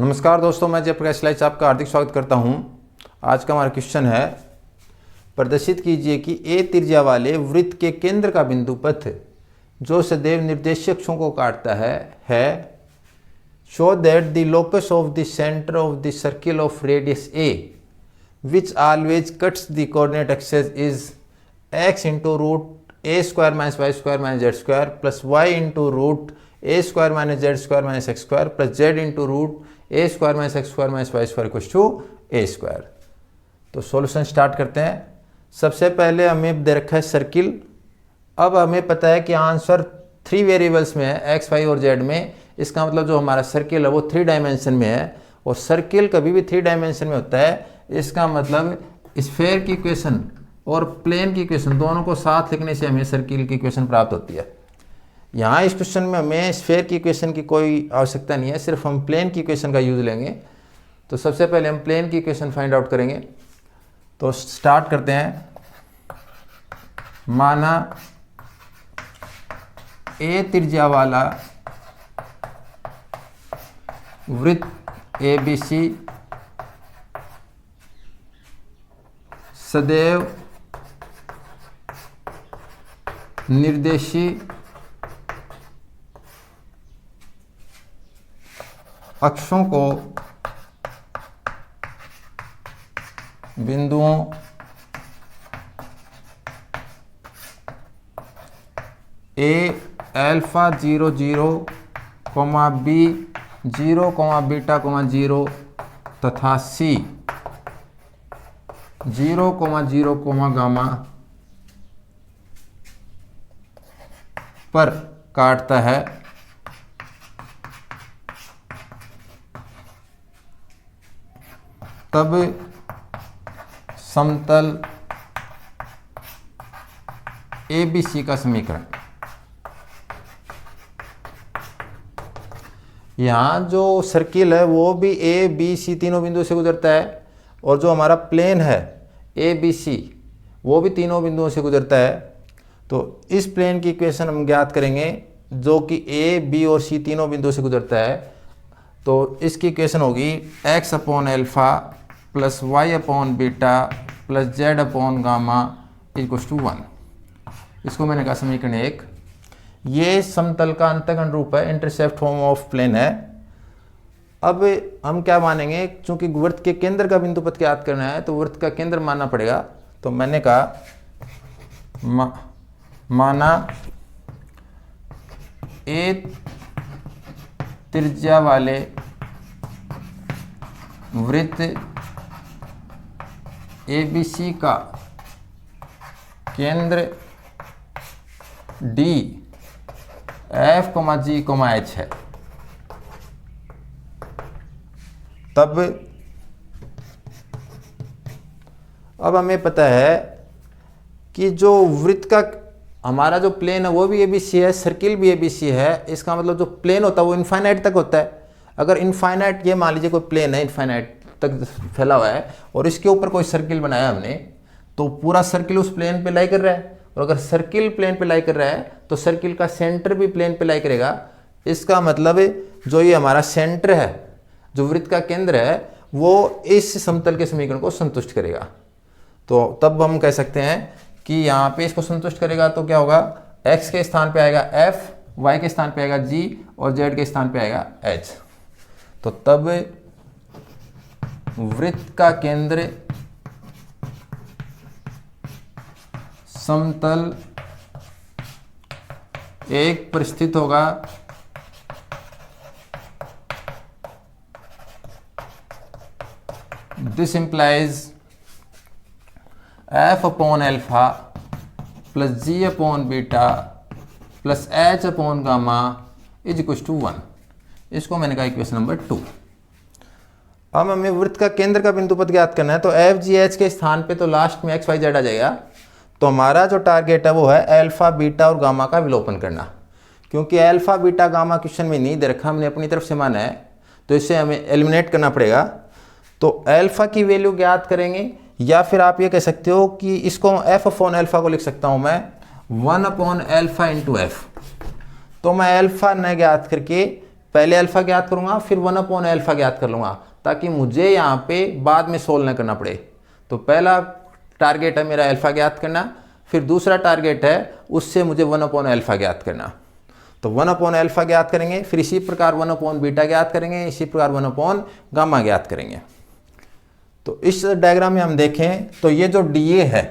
नमस्कार दोस्तों, मैं जयप्रकाश स्लाइड्स आपका हार्दिक स्वागत करता हूं। आज का हमारा क्वेश्चन है, प्रदर्शित कीजिए कि ए त्रिज्या वाले वृत्त के केंद्र का बिंदु पथ जो सदैव निर्देशित अक्षों को काटता है show that the locus of the centre of the circle of radius a which always cuts the coordinate axes is x into root A square minus y square minus z square plus y into root A square minus z square minus x square plus z into root A square minus x square minus y square equals to a square. तो solution start करते हैं। सबसे पहले हमें दे रखा है circle. अब हमें पता है कि आंसर 3 वेरिएबल्स में है, एक्स वाई और जेड में। इसका मतलब जो हमारा सर्किल है वो 3 डायमेंशन में है, और सर्किल कभी भी 3 डायमेंशन में होता है। इसका मतलब स्फेयर की इक्वेशन और प्लेन की इक्वेशन दोनों को साथ लिखने से हमें सर्किल की इक्वेशन प्राप्त होती है। यहाँ इस क्वेश्चन में हमें स्फेयर की इक्वेशन की कोई आवश्यकता नहीं है, सिर्फ हम प्लेन की इक्वेशन का यूज़ लेंगे। तो सबसे पहले हम प्लेन की इक्वेशन फाइंड आउट करेंगे। तो स्टार्ट करते हैं। माना ए त्रिज्या वाला वृत्त ए बी सी सदैव निर्देशी अक्षों को बिंदुओं ए अल्फा 0 0 बी 0 बीटा 0 तथा सी 0 0 गामा पर काटता है। तब समतल ए बी सी का समीकरण। यहाँ जो सर्किल है वो भी ए बी सी तीनों बिंदुओं से गुजरता है, और जो हमारा प्लेन है ए बी सी वो भी तीनों बिंदुओं से गुजरता है। तो इस प्लेन की इक्वेशन हम ज्ञात करेंगे जो कि ए बी और सी तीनों बिंदुओं से गुजरता है। तो इसकी इक्वेशन होगी x upon alpha plus y upon beta plus z upon gamma equals to 1। इसको मैंने कहा समीकरण 1। ये समतल का अंतःखंड रूप है, इंटरसेप्ट फॉर्म ऑफ प्लेन है। अब हम क्या मानेंगे, चूंकि वृत्त के केंद्र का बिंदु पथ ज्ञात करना है तो वृत्त का केंद्र मानना पड़ेगा। तो मैंने कहा माना ए त्रिज्या वाले वृत्त ए बी सी का केंद्र डी एफ जी एच है। तब अब हमें पता है कि जो वृत्त का हमारा जो प्लेन है वो भी एबीसी है, सर्किल भी एबीसी है। इसका मतलब जो प्लेन होता है वो इनफाइनाइट तक होता है। अगर इनफाइनाइट, ये मान लीजिए कोई प्लेन है इनफाइनाइट तक फैला हुआ है और इसके ऊपर कोई सर्किल बनाया हमने, तो पूरा सर्किल उस प्लेन पे लाई कर रहा है। और अगर सर्किल प्लेन पे लाई कर रहा है तो सर्किल का सेंटर भी प्लेन पे लाई करेगा। इसका मतलब जो ये हमारा सेंटर है, जो वृत्त का केंद्र है, वो इस समतल के समीकरण को संतुष्ट करेगा। तो तब हम कह सकते हैं कि यहाँ पे इसको संतुष्ट करेगा तो क्या होगा, x के स्थान पे आएगा f, y के स्थान पे आएगा g और z के स्थान पे आएगा h। तो तब वृत्त का केंद्र समतल एक पर स्थित होगा this implies f upon alpha plus g upon beta plus h upon gamma is equal to 1। इसको मैंने कहा इक्वेशन नंबर 2। अब हमें वृत्त का केंद्र का बिंदु पथ ज्ञात करना है। तो एफ जी एच के स्थान पे तो लास्ट में एक्स वाई जेड आ जाएगा। तो हमारा जो टारगेट है वो है अल्फा बीटा और गामा का विलोपन करना, क्योंकि अल्फा बीटा गामा क्वेश्चन में नहीं दे रखा, हमने अपनी तरफ से माना है, तो इसे हमें एलिमिनेट करना पड़ेगा। तो अल्फा की वैल्यू ज्ञात करेंगे, या फिर आप ये कह सकते हो कि इसको एफ अपॉन अल्फा को लिख सकता हूँ मैं 1 अपॉन एल्फा इंटू एफ। तो मैं अल्फा न ज्ञात करके पहले अल्फ़ा ज्ञात करूँगा, फिर 1/α ज्ञात कर लूँगा, ताकि मुझे यहाँ पे बाद में सोल्व न करना पड़े। तो पहला टारगेट है मेरा अल्फ़ा ज्ञात करना, फिर दूसरा टारगेट है उससे मुझे 1/α ज्ञात करना। तो 1/α ज्ञात करेंगे, फिर इसी प्रकार 1/β ज्ञात करेंगे, इसी प्रकार 1/γ ज्ञात करेंगे। तो इस डायग्राम में हम देखें तो ये जो DA है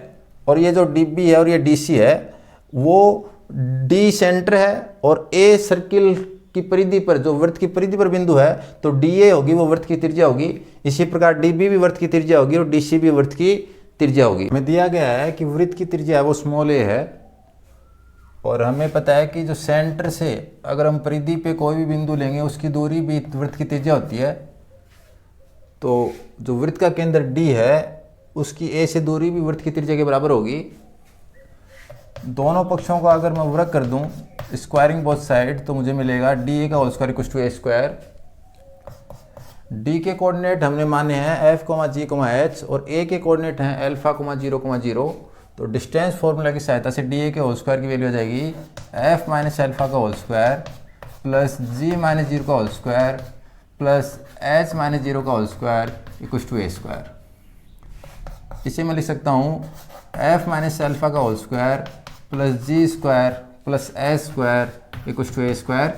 और ये जो DB है और ये DC है, वो D सेंटर है और A सर्किल की परिधि पर, जो वृत्त की परिधि पर बिंदु है, तो DA होगी वो वृत्त की त्रिज्या होगी। इसी प्रकार DB भी वृत्त की त्रिज्या होगी और DC भी वृत्त की त्रिज्या होगी। हमें दिया गया है कि वृत्त की त्रिज्या है वो स्मॉल a है, और हमें पता है कि जो सेंटर से अगर हम परिधि पे कोई भी बिंदु लेंगे उसकी दूरी भी वृत्त की त्रिज्या होती है। तो जो वृत्त का केंद्र D है उसकी A से दूरी भी वृत्त की त्रिज्या के बराबर होगी। दोनों पक्षों का अगर मैं वर्ग कर दूं, स्क्वायरिंग बोथ साइड, तो मुझे मिलेगा DA का whole square equals to A square. D के कोऑर्डिनेट हमने माने हैं F, G, H, और A के कोऑर्डिनेट हैं अल्फा, 0, 0। तो डिस्टेंस फार्मूला की सहायता से DA के होल स्क्वायर की वैल्यू आ जाएगी F माइनस अल्फा का whole square plus G minus 0 का whole square plus H minus 0 का whole square equals to A square. इसे मैं लिख सकता हूँ F माइनस अल्फा का whole square plus G square plus H square equals to A square.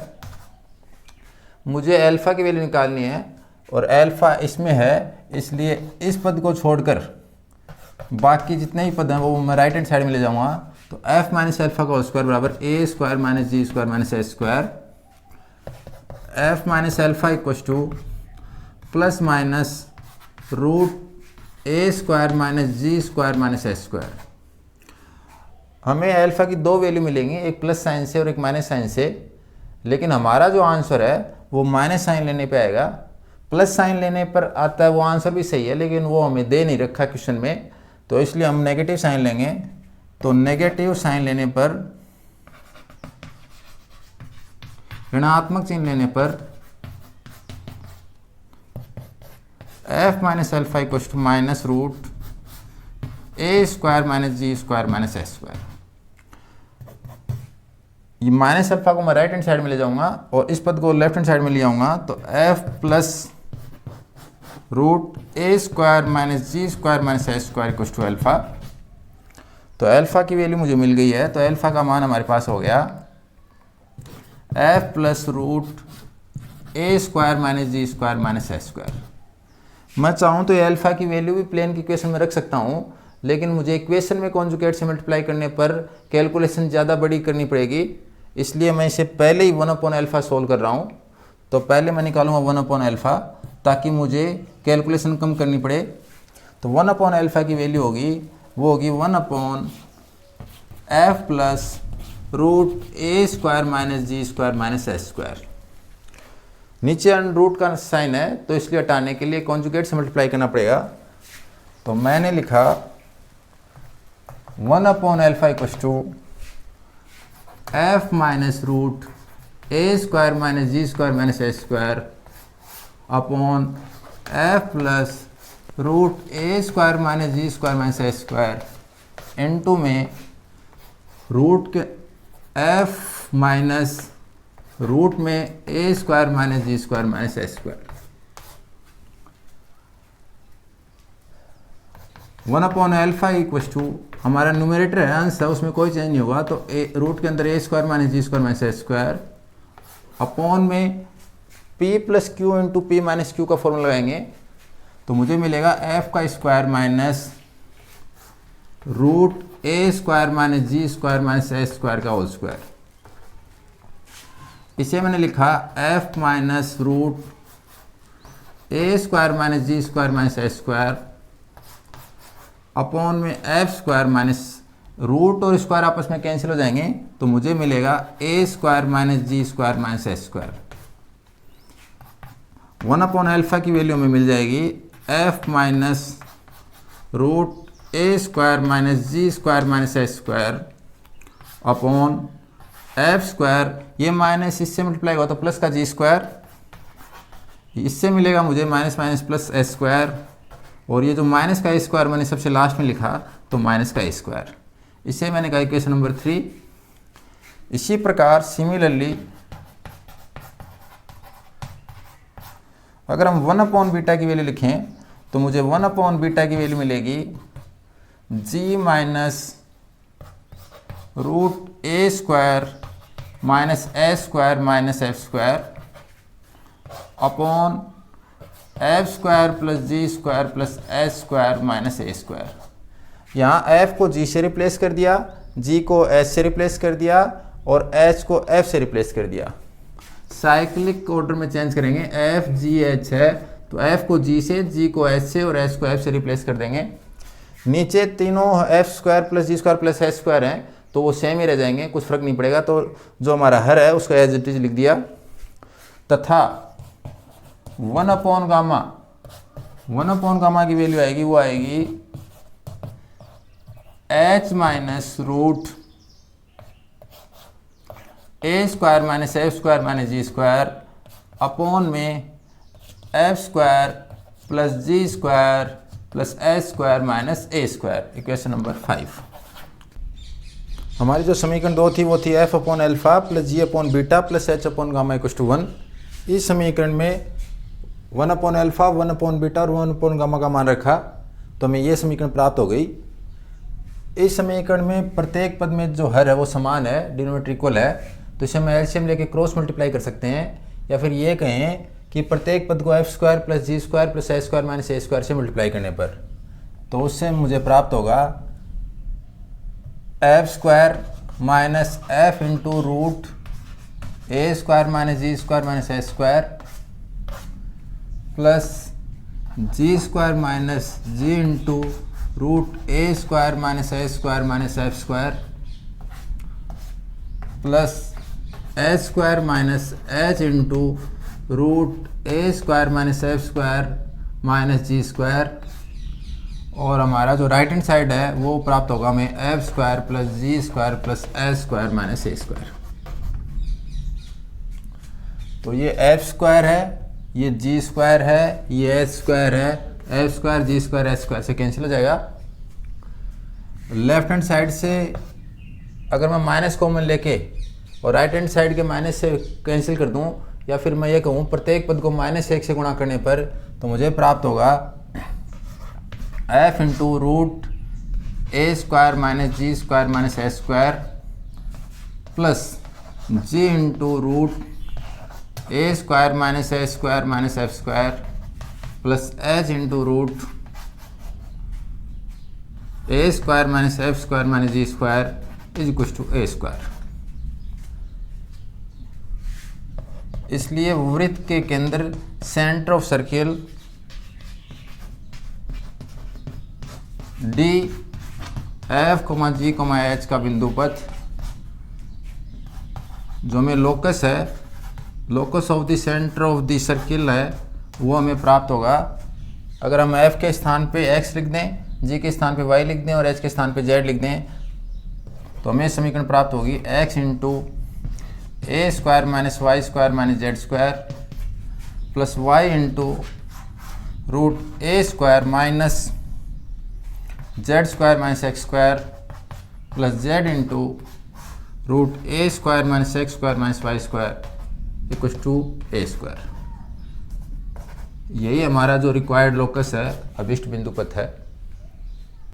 मुझे alpha की वैल्यू निकालनी है और अल्फा इसमें है, इसलिए इस पद को छोड़कर बाकी जितने ही पद हैं वो मैं राइट हैंड साइड में ले जाऊंगा। तो F माइनस अल्फा का होल स्क्वायर बराबर A square minus G square minus H square. F minus alpha equals to plus minus root A square minus G square minus H square. हमें alpha की दो value मिलेंगी, एक plus sign से और एक माइनस साइन से, लेकिन हमारा जो आंसर है वो माइनस साइन लेने पे आएगा। प्लस साइन लेने पर आता है वो आंसर भी सही है, लेकिन वो हमें दे नहीं रखा क्वेश्चन में, तो इसलिए हम नेगेटिव साइन लेंगे। तो नेगेटिव साइन लेने पर, ऋणात्मक चिन्ह लेने पर F minus alpha equals to minus root A square minus G square minus H square. ये माइनस अल्फा को मैं राइट हैंड साइड में ले जाऊंगा और इस पद को लेफ्ट हैंड साइड में ले आऊंगा। तो F plus root A square minus G square minus H square equals to alpha. तो अल्फा की वैल्यू मुझे मिल गई है, तो अल्फा का मान हमारे पास हो गया F plus root A square minus G square minus H square. मैं चाहूँ तो ये अल्फा की वैल्यू भी प्लेन की इक्वेशन में रख सकता हूँ, लेकिन मुझे इक्वेशन में कॉन्जुगेट से मल्टीप्लाई करने पर कैलकुलेशन ज़्यादा बड़ी करनी पड़ेगी, इसलिए मैं इसे पहले ही 1/α सोल्व कर रहा हूँ। तो पहले मैं निकालूंगा 1/α ताकि मुझे कैलकुलेशन कम करनी पड़े। तो 1/α की वैल्यू होगी, वो होगी 1/f plus root A square minus G square minus H square. नीचे अंडर रूट का साइन है, तो इसलिए हटाने के लिए कॉन्जुगेट से मल्टीप्लाई करना पड़ेगा। तो मैंने लिखा 1/α equals to F minus root A square minus G square minus H square upon F plus root A square minus G square minus H square into में रूट के F माइनस रूट में A square minus G square minus H square. 1/α equals to हमारा numerator है, अंश है, उसमें कोई change नहीं होगा। तो रूट के अंदर A square minus G square minus H square upon में P plus Q into P minus Q का फॉर्मूला लगाएंगे, तो मुझे मिलेगा F का square minus root A square minus G square minus H square का होल स्क्वायर। इसे मैंने लिखा F minus root A square minus G square minus H square upon में F स्क्वायर माइनस रूट और स्क्वायर आपस में cancel हो जाएंगे, तो मुझे मिलेगा A square minus G square minus H square. 1/α की वैल्यू में मिल जाएगी F minus root A square minus G square minus H square upon F square, ये माइनस इससे मल्टीप्लाई हुआ तो प्लस का G स्क्वायर, इससे मिलेगा मुझे minus minus plus H square, और ये जो माइनस का A स्क्वायर मैंने सबसे लास्ट में लिखा तो माइनस का A स्क्वायर। इसे मैंने कहा इक्वेशन नंबर 3। इसी प्रकार सिमिलरली अगर हम 1/बीटा की वैल्यू लिखें तो मुझे 1/बीटा की वैल्यू मिलेगी g माइनस रूट ए स्क्वायर माइनस ए square minus F square upon F square plus G square plus H square minus ए स्क्वायर। यहाँ एफ को जी से रिप्लेस कर दिया, जी को एच से रिप्लेस कर दिया और एच को एफ से रिप्लेस कर दिया। साइक्लिक ऑर्डर में चेंज करेंगे, एफ जी एच है तो एफ को जी से, जी को एच से और एच को एफ से रिप्लेस कर देंगे। नीचे तीनों F square plus G square plus H square हैं तो वो सेम ही रह जाएंगे, कुछ फर्क नहीं पड़ेगा। तो जो हमारा हर है उसका एज इट इज लिख दिया तथा 1/गामा की वैल्यू आएगी, वो आएगी h माइनस रूट ए square minus F square minus जी स्क्वायर अपॉन में F square plus G square plus H square minus ए स्क्वायर। Equation number 5। हमारी जो समीकरण 2 थी वो थी f/अल्फा प्लस g/बीटा प्लस h/गामा = 1। इस समीकरण में 1/अल्फा 1/बीटा और 1/गामा का मान रखा तो हमें ये समीकरण प्राप्त हो गई। इस समीकरण में प्रत्येक पद में जो हर है वो समान है, डिनोमिनेटर इक्वल है, तो इसे हम एलसीएम लेके क्रॉस मल्टीप्लाई कर सकते हैं, या फिर ये कहें कि प्रत्येक पद को F square plus G square plus A square minus A square से मल्टीप्लाई करने पर, तो उससे मुझे प्राप्त होगा F square minus F into root A square minus ji square minus A square plus G square minus G into root A square minus A square minus F square plus A square minus H into root A square minus F square minus ji square, और हमारा जो right hand side है वो प्राप्त होगा हमें F square plus G square plus H square minus ए square. तो ये एफ स्क्वायर है, ये जी स्क्वायर है, ये एच स्क्वायर है, एफ स्क्वायर जी स्क्वायर एच स्क्वायर से कैंसिल हो जाएगा। लेफ्ट हैंड साइड से अगर मैं माइनस कॉमन लेके और राइट हैंड साइड के माइनस से कैंसिल कर दूं, या फिर मैं ये कहूँ प्रत्येक पद को -1 से गुणा करने पर, तो मुझे प्राप्त होगा f into root A square minus ji square minus h square plus g into root A square minus A square minus F square plus h into root A square minus F square minus ji square is equal to a square. इसलिए वृत्त के केंद्र centre of circle d f g h का बिंदु पथ जो हमें locus है, locus of the centre of the circle है, वो हमें प्राप्त होगा। अगर हम एफ के स्थान पे एक्स लिख दें, जी के स्थान पे वाई लिख दें और एच के स्थान पे जेड लिख दें, तो हमें समीकरण प्राप्त होगी x into a square minus y square minus z square plus y into root A square minus z square minus x square plus z into root A square minus x square minus y square equal to a square. यही हमारा जो required locus है, अभिष्ट बिंदु पथ है।